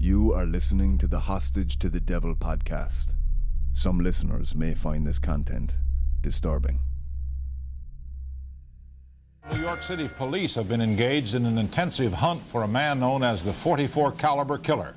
You are listening to the Hostage to the Devil podcast. Some listeners may find this content disturbing. New York City police have been engaged in an intensive hunt for a man known as the .44 caliber killer.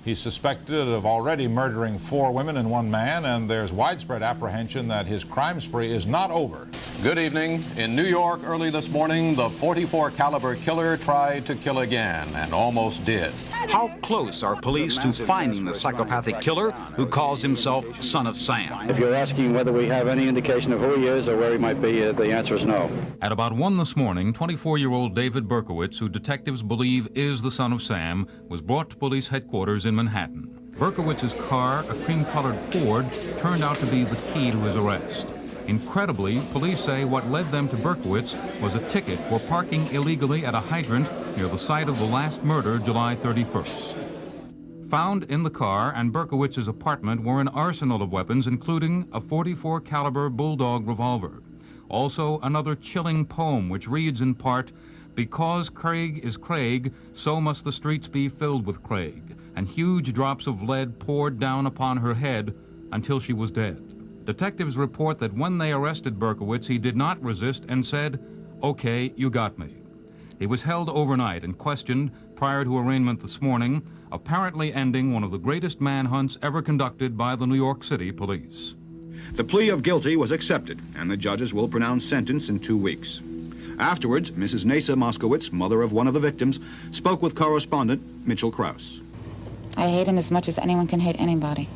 He's suspected of already murdering 4 women and 1 man, and there's widespread apprehension that his crime spree is not over. Good evening. In New York early this morning, the .44 caliber killer tried to kill again and almost did. How close are police to finding the psychopathic killer who calls himself Son of Sam? If you're asking whether we have any indication of who he is or where he might be, the answer is no. At about 1 this morning, 24-year-old David Berkowitz, who detectives believe is the Son of Sam, was brought to police headquarters in Manhattan. Berkowitz's car, a cream-colored Ford, turned out to be the key to his arrest. Incredibly, police say what led them to Berkowitz was a ticket for parking illegally at a hydrant near the site of the last murder, July 31st. Found in the car and Berkowitz's apartment were an arsenal of weapons, including a .44 caliber bulldog revolver. Also, another chilling poem which reads in part, "Because Craig is Craig, so must the streets be filled with Craig," and huge drops of lead poured down upon her head until she was dead. Detectives report that when they arrested Berkowitz, he did not resist and said, "Okay, you got me." He was held overnight and questioned prior to arraignment this morning, apparently ending one of the greatest manhunts ever conducted by the New York City police. The plea of guilty was accepted, and the judges will pronounce sentence in 2 weeks. Afterwards, Mrs. Nasa Moskowitz, mother of one of the victims, spoke with correspondent Mitchell Krause. I hate him as much as anyone can hate anybody.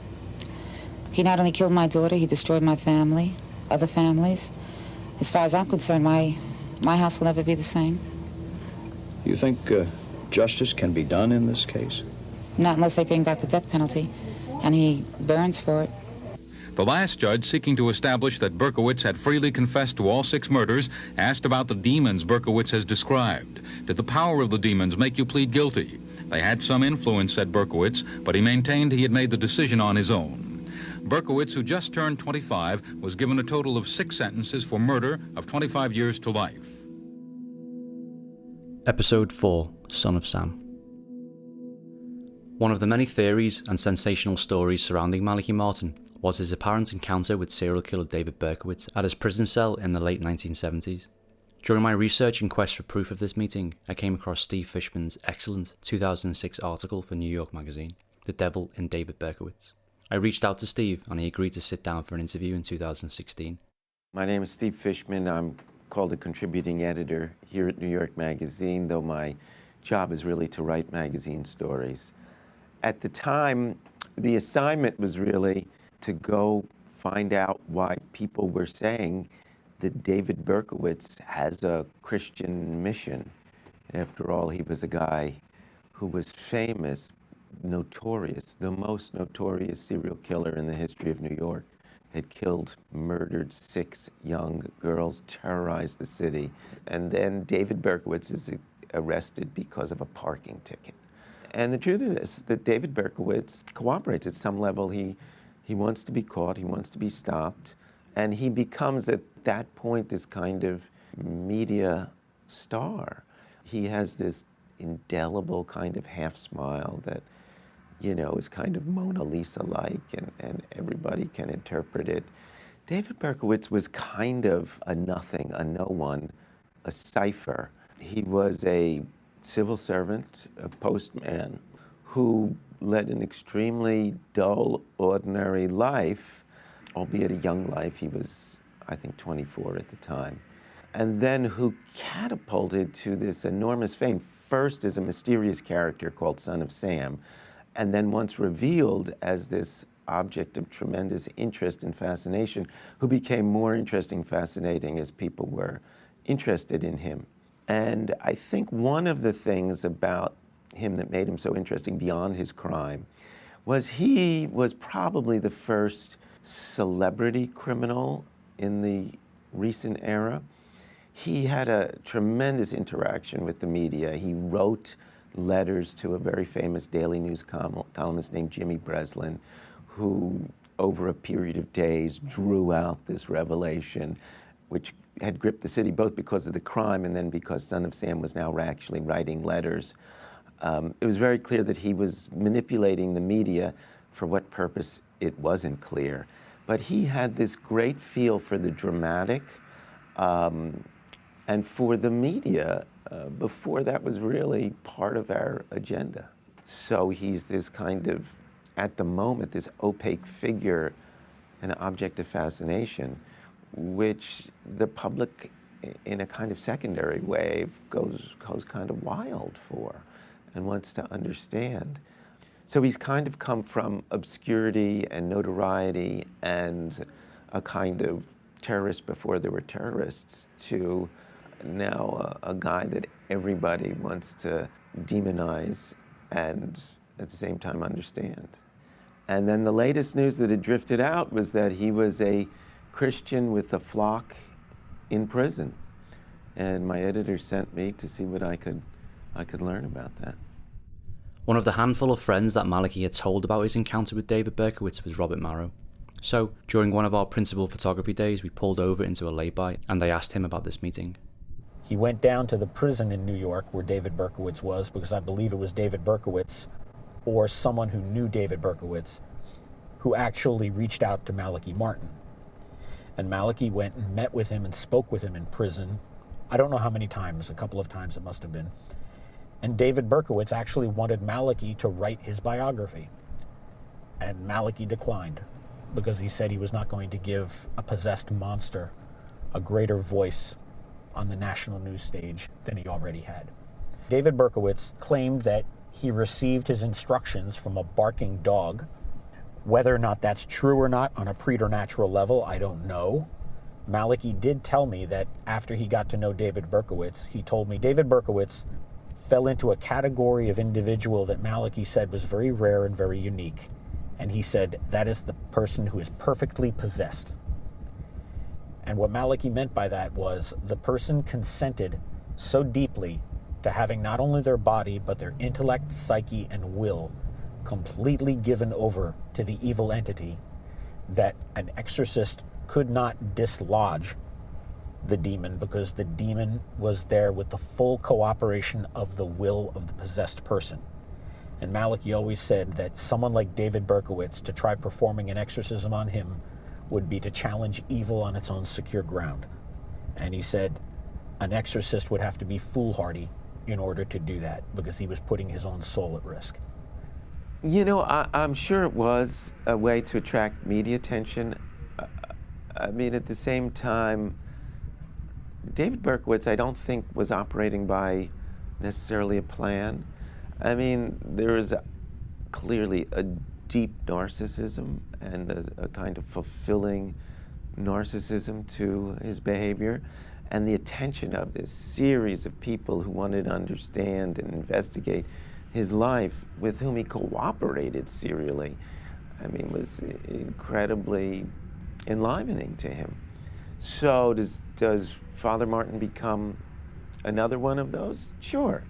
He not only killed my daughter, he destroyed my family, other families. As far as I'm concerned, my house will never be the same. You think justice can be done in this case? Not unless they bring back the death penalty, and he burns for it. The last judge, seeking to establish that Berkowitz had freely confessed to all 6 murders, asked about the demons Berkowitz has described. Did the power of the demons make you plead guilty? They had some influence, said Berkowitz, but he maintained he had made the decision on his own. Berkowitz, who just turned 25, was given a total of 6 sentences for murder of 25 years to life. Episode 4, Son of Sam. One of the many theories and sensational stories surrounding Malachi Martin was his apparent encounter with serial killer David Berkowitz at his prison cell in the late 1970s. During my research and quest for proof of this meeting, I came across Steve Fishman's excellent 2006 article for New York Magazine, The Devil in David Berkowitz. I reached out to Steve and he agreed to sit down for an interview in 2016. My name is Steve Fishman. I'm called a contributing editor here at New York Magazine, though my job is really to write magazine stories. At the time, the assignment was really to go find out why people were saying that David Berkowitz has a Christian mission. After all, he was a guy who was famous, notorious, the most notorious serial killer in the history of New York. Had killed, murdered 6 young girls, terrorized the city. And then David Berkowitz is arrested because of a parking ticket. And the truth is that David Berkowitz cooperates at some level. He wants to be caught, he wants to be stopped, and he becomes at that point this kind of media star. He has this indelible kind of half smile that, you know, is kind of Mona Lisa-like, and everybody can interpret it. David Berkowitz was kind of a nothing, a no one, a cipher. He was a civil servant, a postman, who led an extremely dull, ordinary life, albeit a young life. He was, I think, 24 at the time. And then who catapulted to this enormous fame, first as a mysterious character called Son of Sam, and then once revealed as this object of tremendous interest and fascination, who became more interesting and fascinating as people were interested in him. And I think one of the things about him that made him so interesting beyond his crime was he was probably the first celebrity criminal in the recent era. He had a tremendous interaction with the media. He wrote letters to a very famous Daily News columnist named Jimmy Breslin, who over a period of days drew out this revelation, which had gripped the city both because of the crime and then because Son of Sam was now actually writing letters. It was very clear that he was manipulating the media. For what purpose, it wasn't clear. But he had this great feel for the dramatic and for the media before that was really part of our agenda. So he's this kind of, at the moment, this opaque figure, an object of fascination, which the public, in a kind of secondary wave, goes kind of wild for and wants to understand. So he's kind of come from obscurity and notoriety and a kind of terrorist before there were terrorists to now a guy that everybody wants to demonize and at the same time understand. And then the latest news that had drifted out was that he was a Christian with a flock in prison. And my editor sent me to see what I could learn about that. One of the handful of friends that Maliki had told about his encounter with David Berkowitz was Robert Marrow. So, during one of our principal photography days, we pulled over into a lay-by and they asked him about this meeting. He went down to the prison in New York where David Berkowitz was, because I believe it was David Berkowitz or someone who knew David Berkowitz who actually reached out to Maliki Martin. And Maliki went and met with him and spoke with him in prison. I don't know how many times, a couple of times it must have been. And David Berkowitz actually wanted Maliki to write his biography. And Maliki declined because he said he was not going to give a possessed monster a greater voice on the national news stage than he already had. David Berkowitz claimed that he received his instructions from a barking dog. Whether or not that's true or not on a preternatural level, I don't know. Maliki did tell me that after he got to know David Berkowitz, he told me David Berkowitz fell into a category of individual that Maliki said was very rare and very unique. And he said, that is the person who is perfectly possessed. And what Maliki meant by that was the person consented so deeply to having not only their body, but their intellect, psyche, and will completely given over to the evil entity that an exorcist could not dislodge the demon, because the demon was there with the full cooperation of the will of the possessed person. And Maliki always said that someone like David Berkowitz, to try performing an exorcism on him would be to challenge evil on its own secure ground. And he said an exorcist would have to be foolhardy in order to do that, because he was putting his own soul at risk. You know, I'm sure it was a way to attract media attention. I mean, at the same time, David Berkowitz, I don't think, was operating by necessarily a plan. I mean, there is clearly a deep narcissism and a kind of fulfilling narcissism to his behavior. And the attention of this series of people who wanted to understand and investigate his life, with whom he cooperated serially, I mean, was incredibly enlivening to him. So does Father Martin become another one of those? Sure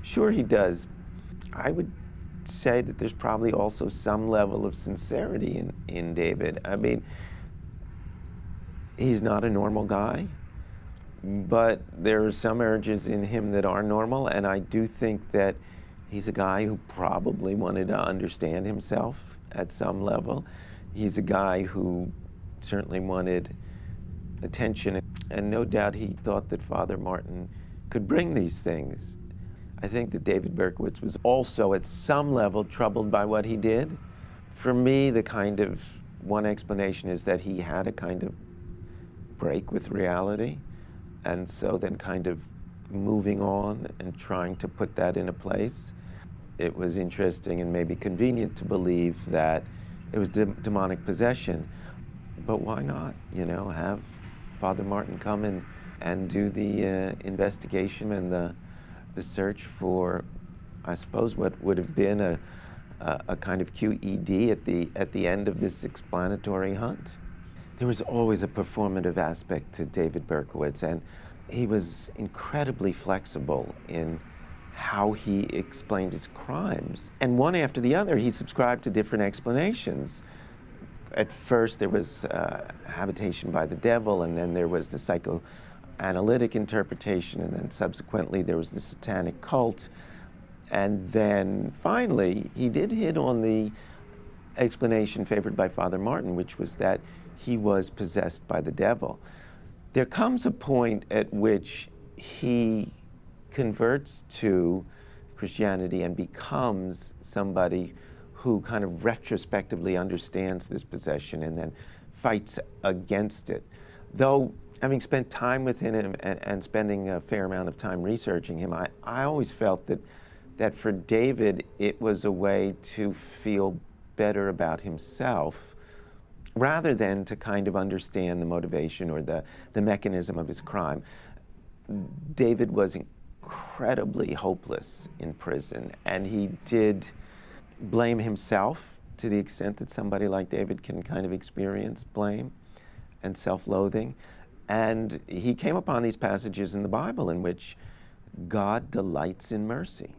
he does. I would say that there's probably also some level of sincerity in David. I mean, he's not a normal guy, but there are some urges in him that are normal, and I do think that he's a guy who probably wanted to understand himself at some level. He's a guy who certainly wanted attention, and no doubt he thought that Father Martin could bring these things. I think that David Berkowitz was also at some level troubled by what he did. For me, the kind of one explanation is that he had a kind of break with reality, and so then kind of moving on and trying to put that in a place. It was interesting and maybe convenient to believe that it was demonic possession, but why not, you know, have Father Martin come in and do the investigation and the search for, I suppose, what would have been a kind of QED at the end of this explanatory hunt. There was always a performative aspect to David Berkowitz, and he was incredibly flexible in how he explained his crimes. And one after the other, he subscribed to different explanations. At first, there was habitation by the devil, and then there was the psychoanalytic interpretation, and then subsequently there was the satanic cult. And then finally, he did hit on the explanation favored by Father Martin, which was that he was possessed by the devil. There comes a point at which he converts to Christianity and becomes somebody who kind of retrospectively understands this possession and then fights against it. Though, having spent time with him and spending a fair amount of time researching him, I always felt that for David, it was a way to feel better about himself rather than to kind of understand the motivation or the mechanism of his crime. David was incredibly hopeless in prison, and he did blame himself to the extent that somebody like David can kind of experience blame and self-loathing. And he came upon these passages in the Bible in which God delights in mercy.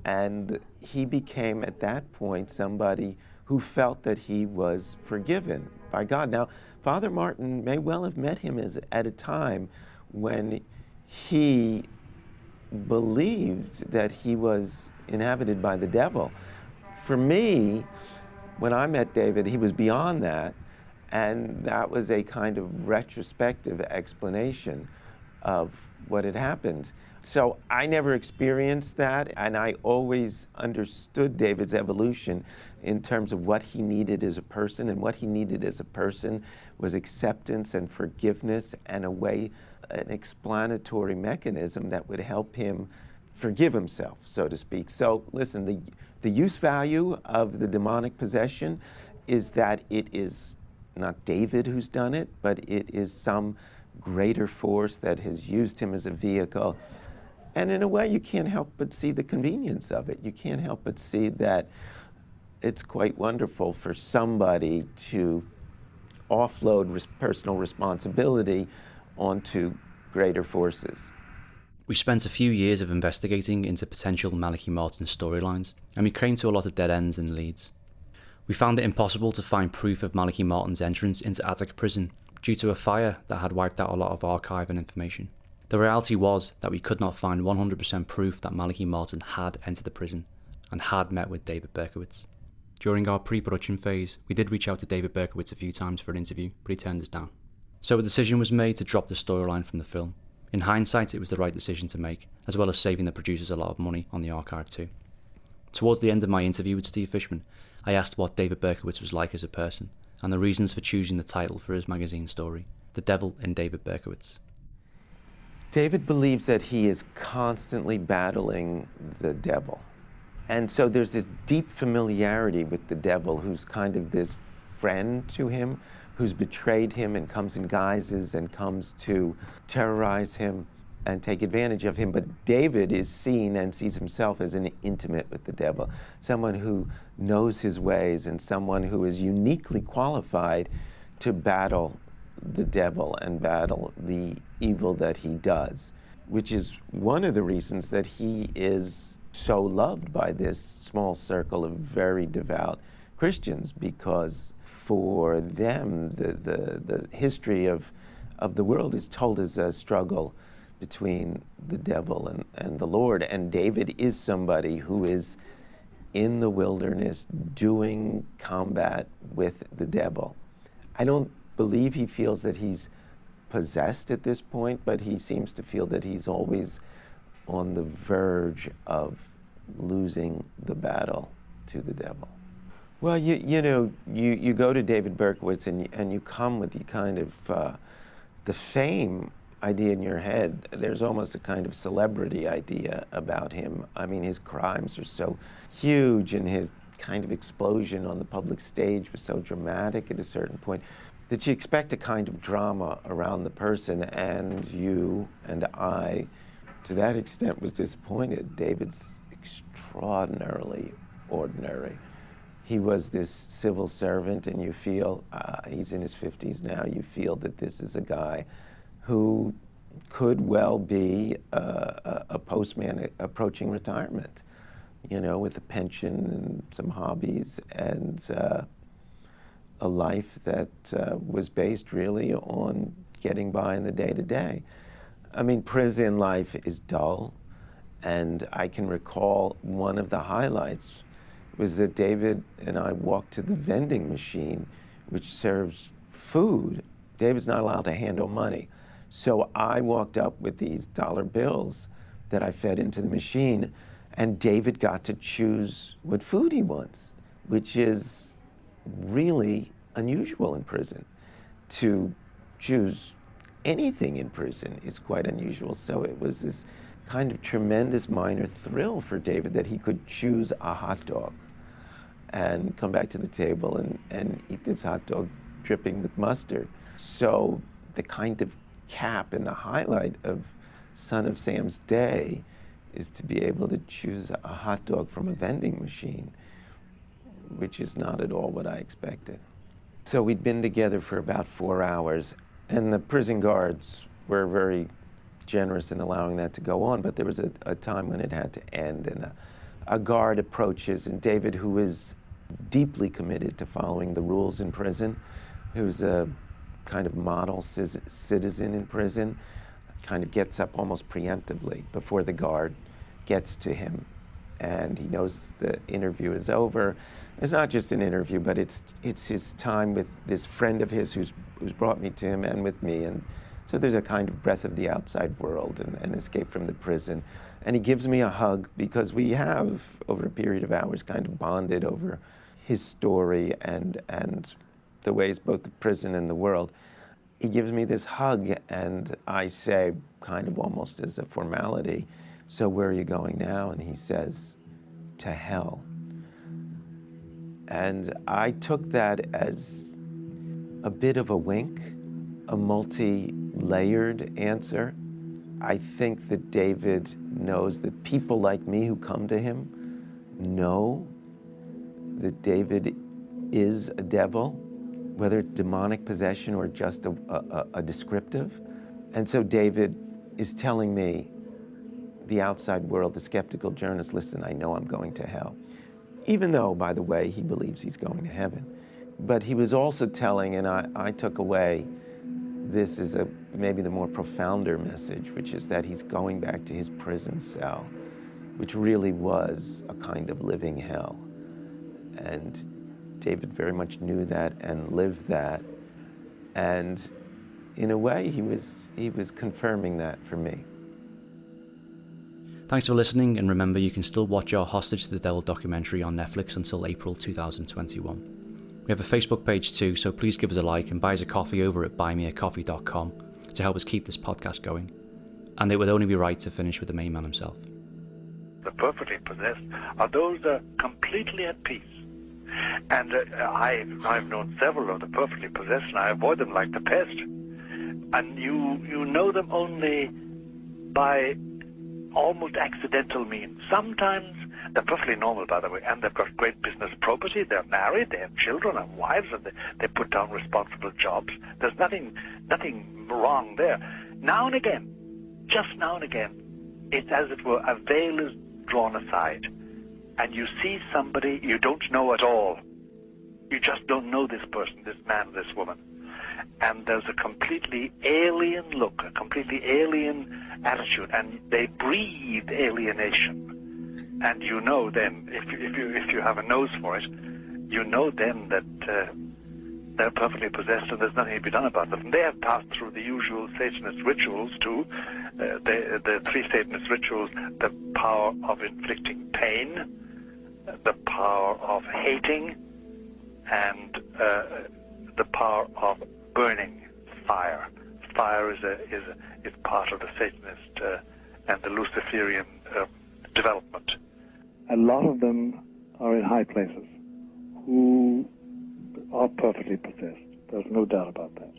And he became, at that point, somebody who felt that he was forgiven by God. Now, Father Martin may well have met him at a time when he believed that he was inhabited by the devil. For me, when I met David, he was beyond that, and that was a kind of retrospective explanation of what had happened. So I never experienced that, and I always understood David's evolution in terms of what he needed as a person, and what he needed as a person was acceptance and forgiveness and an explanatory mechanism that would help him forgive himself, so to speak. So listen, the use value of the demonic possession is that it is not David who's done it, but it is some greater force that has used him as a vehicle. And in a way, you can't help but see the convenience of it. You can't help but see that it's quite wonderful for somebody to offload personal responsibility onto greater forces. We spent a few years of investigating into potential Malachi Martin storylines, and we came to a lot of dead ends and leads. We found it impossible to find proof of Malachi Martin's entrance into Attica prison due to a fire that had wiped out a lot of archive and information. The reality was that we could not find 100% proof that Malachi Martin had entered the prison and had met with David Berkowitz. During our pre-production phase, we did reach out to David Berkowitz a few times for an interview, but he turned us down. So a decision was made to drop the storyline from the film. In hindsight, it was the right decision to make, as well as saving the producers a lot of money on the archive too. Towards the end of my interview with Steve Fishman, I asked what David Berkowitz was like as a person, and the reasons for choosing the title for his magazine story, The Devil in David Berkowitz. David believes that he is constantly battling the devil. And so there's this deep familiarity with the devil, who's kind of this friend to him, who's betrayed him and comes in guises and comes to terrorize him and take advantage of him. But David is seen and sees himself as an intimate with the devil, someone who knows his ways and someone who is uniquely qualified to battle the devil and battle the evil that he does, which is one of the reasons that he is so loved by this small circle of very devout Christians, because for them the history of the world is told as a struggle between the devil and the Lord, and David is somebody who is in the wilderness doing combat with the devil. I don't believe he feels that he's possessed at this point, but he seems to feel that he's always on the verge of losing the battle to the devil. Well, you go to David Berkowitz and you come with the kind of the fame idea in your head. There's almost a kind of celebrity idea about him. I mean, his crimes are so huge, and his kind of explosion on the public stage was so dramatic at a certain point that you expect a kind of drama around the person, and you and I, to that extent, was disappointed. David's extraordinarily ordinary. He was this civil servant, and you feel, he's in his 50s now, you feel that this is a guy who could well be a postman approaching retirement, with a pension and some hobbies and a life that was based really on getting by in the day-to-day. I mean, prison life is dull, And I can recall one of the highlights was that David and I walked to the vending machine, which serves food. David's not allowed to handle money. So I walked up with these dollar bills that I fed into the machine, and David got to choose what food he wants, which is really unusual in prison. To choose anything in prison is quite unusual. So it was this kind of tremendous minor thrill for David that he could choose a hot dog and come back to the table and eat this hot dog dripping with mustard. So the kind of cap and the highlight of Son of Sam's day is to be able to choose a hot dog from a vending machine, which is not at all what I expected. So we'd been together for about 4 hours, and the prison guards were very generous in allowing that to go on, but there was a time when it had to end, and a guard approaches, and David, who is deeply committed to following the rules in prison, who's a kind of model citizen in prison, kind of gets up almost preemptively before the guard gets to him, and he knows the interview is over. It's not just an interview, but it's his time with this friend of his who's brought me to him and with me, and so there's a kind of breath of the outside world and escape from the prison. And he gives me a hug because we have, over a period of hours, kind of bonded over his story and the ways both the prison and the world. He gives me this hug, and I say, kind of almost as a formality, "So where are you going now?" And he says, "To hell." And I took that as a bit of a wink, a multi-layered answer. I think that David knows that people like me who come to him know that David is a devil, whether it's demonic possession or just a descriptive. And so David is telling me, the outside world, the skeptical journalist, listen, I know I'm going to hell. Even though, by the way, he believes he's going to heaven. But he was also telling, and I took away, this is maybe the more profounder message, which is that he's going back to his prison cell, which really was a kind of living hell. And David very much knew that and lived that. And in a way, he was confirming that for me. Thanks for listening, and remember you can still watch our Hostage to the Devil documentary on Netflix until April 2021. We have a Facebook page too, so please give us a like and buy us a coffee over at buymeacoffee.com to help us keep this podcast going. And it would only be right to finish with the main man himself. The perfectly possessed are those that are completely at peace. And I've known several of the perfectly possessed, and I avoid them like the pest. And you know them only by almost accidental means. Sometimes they're perfectly normal, by the way, and they've got great business property. They're married, they have children and wives, and they put down responsible jobs. There's nothing wrong there. Now and again, just now and again, it's as it were, a veil is drawn aside, and you see somebody you don't know at all. You just don't know this person, this man, this woman. And there's a completely alien look, a completely alien attitude, and they breathe alienation. And you know then, if you have a nose for it, you know then that they're perfectly possessed and there's nothing to be done about them. And they have passed through the usual Satanist rituals too, the three Satanist rituals: the power of inflicting pain, the power of hating, and the power of burning, fire. Fire is part of the Satanist and the Luciferian development. A lot of them are in high places who are perfectly possessed. There's no doubt about that.